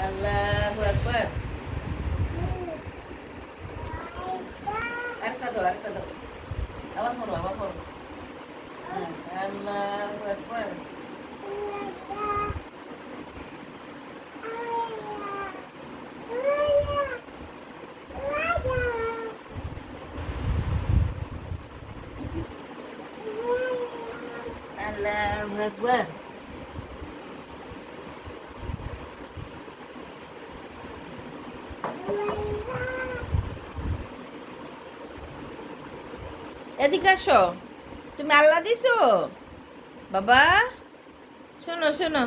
আল্লাহু আকবার। আরেকটা দাও, আরেকটা দাও। আবার পড়ো, আবার পড়ো। হ্যাঁ, আল্লাহু আকবার। আল্লাহু আকবার। এদিকে আসো। তুমি আল্লাহ দিছো বাবা? শোনো শোনো,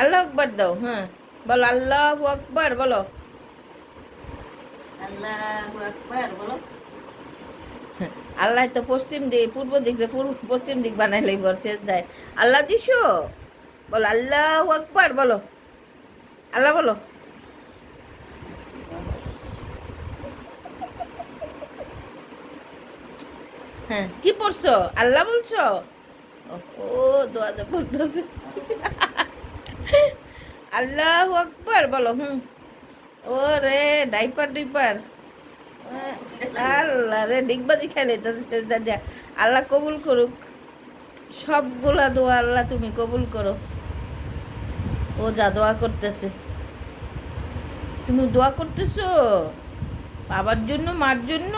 আল্লাহ আকবার দাও। হ্যাঁ, বলো আল্লাহু আকবার, বলো আল্লাহু আকবার বলো। হ্যাঁ, আল্লাহ তো পশ্চিম দিক, পূর্ব দিক রে পশ্চিম দিক বানাইলেই বলছে যায়। আল্লাহ দিছো, বলো আল্লাহু আকবার, বলো আল্লাহ বলো। হ্যাঁ, কি পড়ছো? আল্লাহ বলছো? ও ও, দোয়া দে পড়তেছে। আল্লাহু আকবার বলো। হুম, ও রে, ডাইপার ডিপার। আল্লাহ রে, ডিগবাজি খেলে দাদা। আল্লাহ কবুল করুক সবগুলা দোয়া, আল্লাহ তুমি কবুল করো। ও যা দোয়া করতেছে, তুমি দোয়া করতেছো বাবার জন্য, মার জন্য।